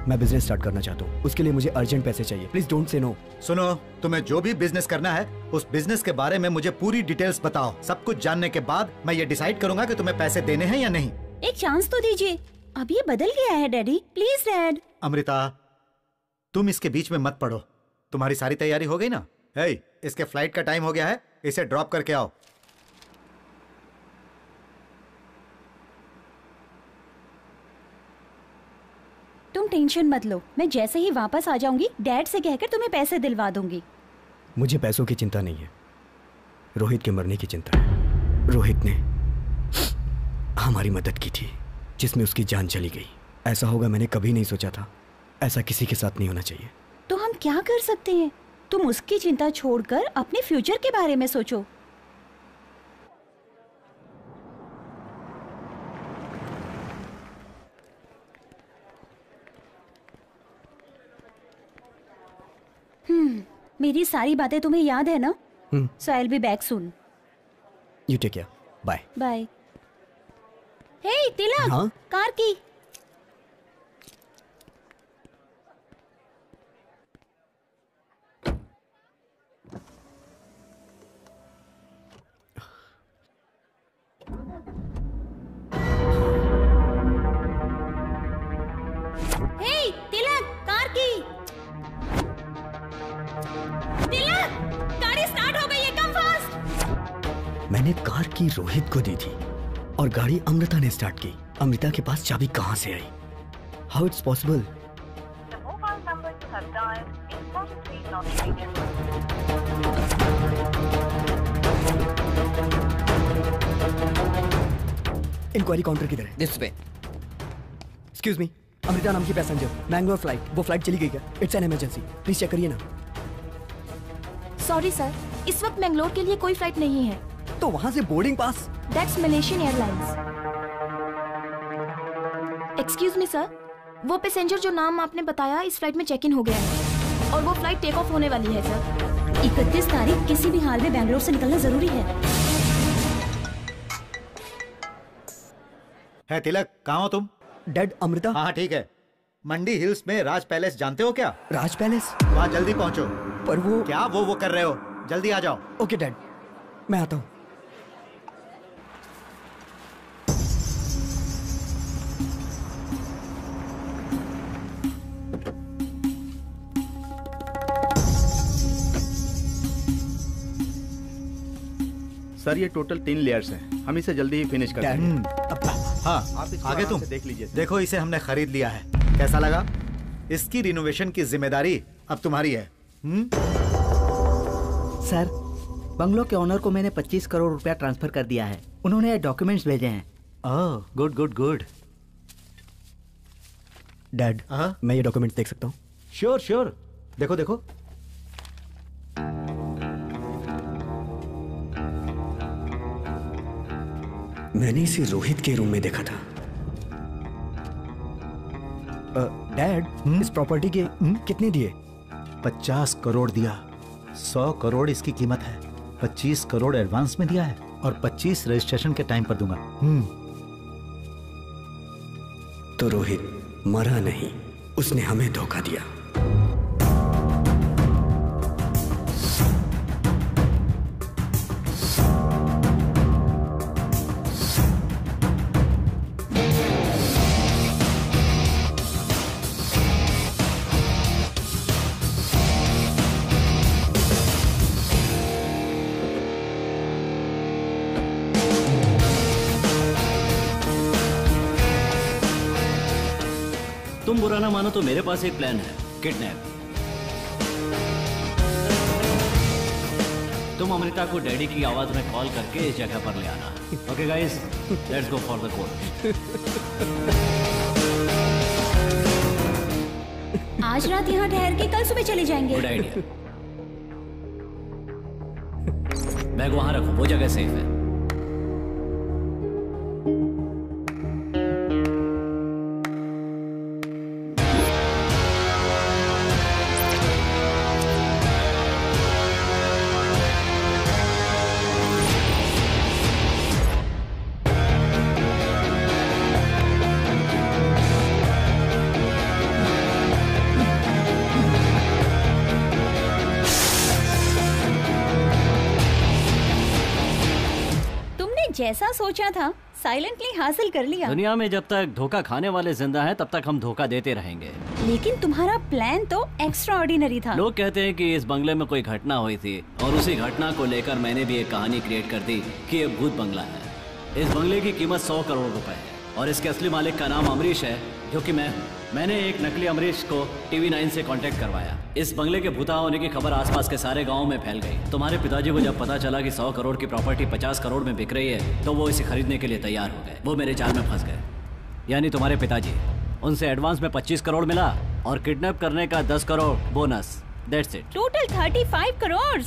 मैं बिजनेस स्टार्ट करना चाहता हूँ, उसके लिए मुझे अर्जेंट पैसे चाहिए। Please don't say no. सुनो, तुम्हें जो भी बिजनेस करना है उस बिजनेस के बारे में मुझे पूरी डिटेल्स बताओ। सब कुछ जानने के बाद मैं ये डिसाइड करूंगा कि तुम्हें पैसे देने हैं या नहीं। एक चांस तो दीजिए। अब ये बदल गया है डैडी, प्लीज डैड। अमृता, तुम इसके बीच में मत पड़ो। तुम्हारी सारी तैयारी हो गई ना? हे, इसके फ्लाइट का टाइम हो गया है, इसे ड्रॉप करके आओ। तुम टेंशन मत लो, मैं जैसे ही वापस आ जाऊंगी डैड से कहकर तुम्हें पैसे दिलवा दूंगी। मुझे पैसों की चिंता नहीं है, रोहित के मरने की चिंता है। रोहित ने हमारी मदद की थी जिसमें उसकी जान चली गई। ऐसा होगा मैंने कभी नहीं सोचा था। ऐसा किसी के साथ नहीं होना चाहिए। तो हम क्या कर सकते हैं? तुम उसकी चिंता छोड़कर अपने फ्यूचर के बारे में सोचो। मेरी सारी बातें तुम्हें याद है ना? So I'll be back soon. You take care. Bye. Bye. Hey, तिलक, हाँ? कार की। Hey, तिलक, कार की। तिलक, गाड़ी स्टार्ट हो गई है, कम फास्ट। मैंने कार की रोहित को दी थी और गाड़ी अमृता ने स्टार्ट की। अमृता के पास चाबी कहां से आई? How it's possible? Inquiry counter किधर है? This way. Excuse me, Amrita नाम की पैसेंजर, मैंगलोर फ्लाइट। वो फ्लाइट चली गई क्या? It's an emergency, please check करिए ना। सॉरी सर, इस वक्त मैंगलोर के लिए कोई फ्लाइट नहीं है। तो वहां से boarding pass? That's Malaysian airlines. Excuse me sir, वो पैसेंजर जो नाम आपने बताया इस फ्लाइट में चेक इन हो गया है और वो फ्लाइट टेक ऑफ होने वाली है सर। 31 तारीख किसी भी हाल में बैंगलोर से निकलना जरूरी है। तिलक, कहाँ हो तुम? डैड, अमृता। हाँ ठीक है। मंडी हिल्स में राज पैलेस जानते हो क्या? राज पैलेस? वहाँ जल्दी पहुँचो। पर वो क्या वो कर रहे हो? जल्दी आ जाओ। ओके डैड, मैं आता हूँ। सर ये टोटल 3 लेयर्स हैं, हम इसे जल्दी ही फिनिश कर देंगे। हाँ, आगे तुम देख लीजिए। देखो, इसे हमने खरीद लिया है, कैसा लगा? इसकी रिनोवेशन की जिम्मेदारी अब तुम्हारी है। सर, बंगलो के ओनर को मैंने 25 करोड़ रुपया ट्रांसफर कर दिया है। उन्होंने डॉक्यूमेंट्स भेजे हैं। ओह, गुड गुड गुड। डैड, मैं ये डॉक्यूमेंट्स देख सकता हूँ? श्योर श्योर, देखो देखो। मैंने इसे रोहित के रूम में देखा था। डैड, इस प्रॉपर्टी के कितने दिए? 50 करोड़ दिया। 100 करोड़ इसकी कीमत है। 25 करोड़ एडवांस में दिया है और 25 रजिस्ट्रेशन के टाइम पर दूंगा। तो रोहित मरा नहीं, उसने हमें धोखा दिया। तुम बुरा ना मानो तो मेरे पास एक प्लान है, किडनैप। तुम अमृता को डैडी की आवाज में कॉल करके इस जगह पर ले आना। Okay guys, let's go for the court. आज रात यहाँ ठहर के कल सुबह चले जाएंगे। Good idea. बैग वहां रखो, वो जगह सेफ है। जैसा सोचा था साइलेंटली हासिल कर लिया। दुनिया में जब तक धोखा खाने वाले जिंदा हैं, तब तक हम धोखा देते रहेंगे। लेकिन तुम्हारा प्लान तो एक्स्ट्रा ऑर्डिनरी था। लोग कहते हैं कि इस बंगले में कोई घटना हुई थी और उसी घटना को लेकर मैंने भी एक कहानी क्रिएट कर दी कि ये भूत बंगला है। इस बंगले की कीमत 100 करोड़ रुपए है और इसके असली मालिक का नाम अमरीश है, जो कि मैंने एक नकली अमरीश को TV9 से कांटेक्ट करवाया। इस बंगले के भूता होने की खबर आसपास के सारे गांव में फैल गई। तुम्हारे पिताजी को जब पता चला कि 100 करोड़ की प्रॉपर्टी 50 करोड़ में बिक रही है, तो वो इसे खरीदने के लिए तैयार हो गए। वो मेरे जाल में फंस गए, यानी तुम्हारे पिताजी। उनसे एडवांस में 25 करोड़ मिला और किडनैप करने का 10 crore bonus. That's it. Total 35 crore.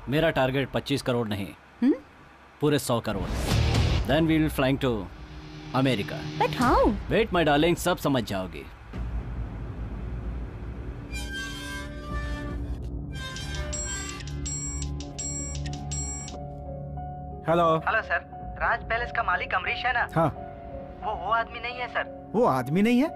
मेरा टारगेट 25 करोड़ नहीं, पूरे 100 crore. Then we will flying to America. But how? Wait my darling, सब समझ जाओगी। Hello. Hello sir, Raj palace का मालिक अमरीश है ना? हाँ। वो आदमी नहीं है सर। वो आदमी नहीं है?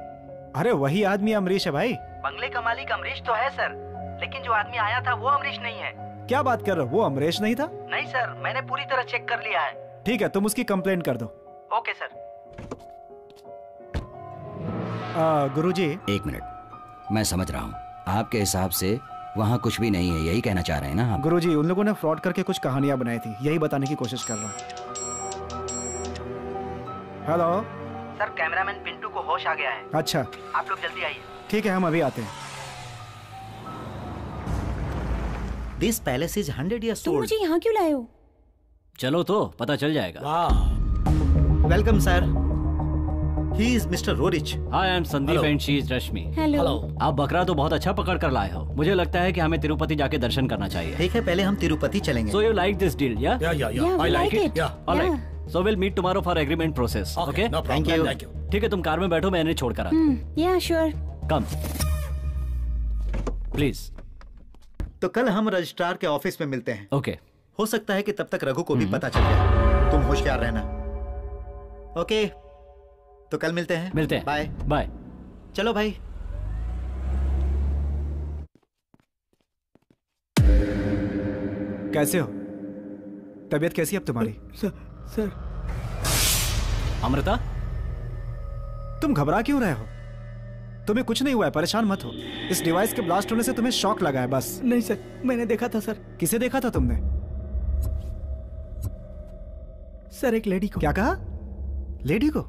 अरे वही आदमी अमरीश है भाई। बंगले का मालिक अमरीश तो है सर, लेकिन जो आदमी आया था वो अमरीश नहीं है। क्या बात कर रहे हो? वो अमरीश नहीं था? नहीं सर, मैंने पूरी तरह चेक कर लिया है। ठीक है, तुम उसकी कंप्लेंट कर दो। Okay sir. गुरुजी। एक मिनट, मैं समझ रहा हूँ। आपके हिसाब से वहाँ कुछ भी नहीं है, यही कहना चाह रहे हैं ना आप? गुरुजी, उन लोगों ने फ्रॉड करके कुछ कहानियां बनाई थी, यही बताने की कोशिश कर रहा हूँ। हेलो सर, कैमरामैन पिंटू को होश आ गया है। अच्छा, आप लोग जल्दी आइए। ठीक है, हम अभी आते हैं। This palace is 100 years तुम old. मुझे यहाँ क्यों लाए हो? चलो तो पता चल जाएगा। Welcome sir. He is Mr. Rorich. Hi, I'm Sandeep and she is Rashmi. Hello. आप बकरा तो बहुत अच्छा पकड़ कर लाए हो। मुझे लगता है कि हमें तिरुपति जाके दर्शन करना चाहिए। ठीक है, पहले हम तिरुपति चलेंगे। So you like this deal, yeah? Yeah, I like it. All right. So we'll meet tomorrow for agreement process. Okay? No problem. Thank you. ठीक है, तुम कार में बैठो, मैं इन्हें छोड़ कर आता हूँ। Yeah, sure. Come. Please. तो कल हम रजिस्ट्रार के ऑफिस में मिलते हैं। ओके। हो सकता है कि तब तक रघु को भी पता चल जाए। तुम होशियार रहना। ओके, तो कल मिलते हैं। मिलते हैं। Bye bye. चलो भाई। कैसे हो? तबीयत कैसी है अब तुम्हारी? सर। अमृता, तुम घबरा क्यों रहे हो? तुम्हें कुछ नहीं हुआ है, परेशान मत हो। इस डिवाइस के ब्लास्ट होने से तुम्हें शॉक लगा है बस। नहीं सर, मैंने देखा था सर। किसे देखा था तुमने? सर, एक लेडी को। क्या कहा? लेडी को?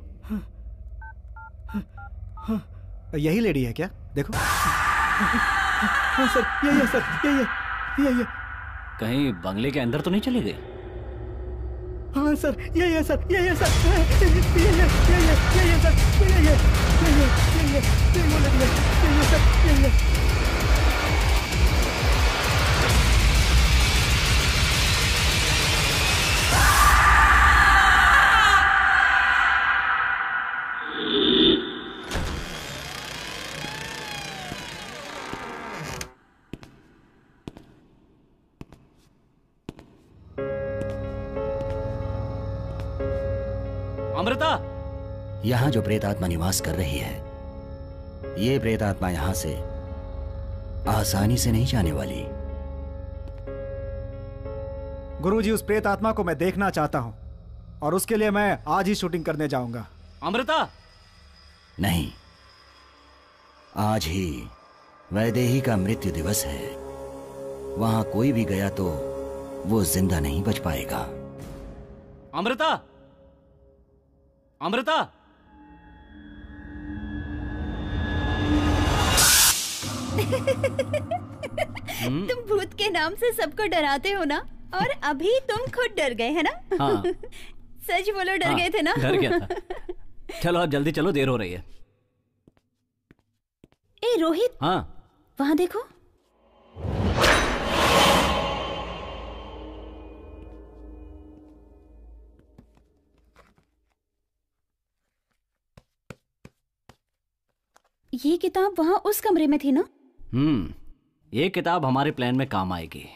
हाँ। यही लेडी है क्या? देखो। हाँ सर, यही है सर, यही है। कहीं बंगले के अंदर तो नहीं चली गई? हाँ सर, यही है सर, यही है सर, यही है सर। अमृता, यहाँ जो प्रेतात्मा निवास कर रही है, ये प्रेतात्मा यहाँ से आसानी से नहीं जाने वाली। गुरुजी, उस प्रेतात्मा को मैं देखना चाहता हूँ और उसके लिए मैं आज ही शूटिंग करने जाऊंगा। अमृता। नहीं, आज ही वैदेही का मृत्यु दिवस है। वहां कोई भी गया तो वो जिंदा नहीं बच पाएगा। अमृता, अमृता। तुम भूत के नाम से सबको डराते हो ना, और अभी तुम खुद डर गए है ना? हाँ। सच बोलो, डर गए थे ना? डर गया था। चलो अब जल्दी चलो, देर हो रही है। ए रोहित। हाँ। वहां देखो। ये किताब वहां उस कमरे में थी ना? ये किताब हमारे प्लान में काम आएगी।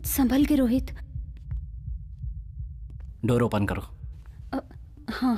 संभल के रोहित। डोर ओपन करो। हाँ।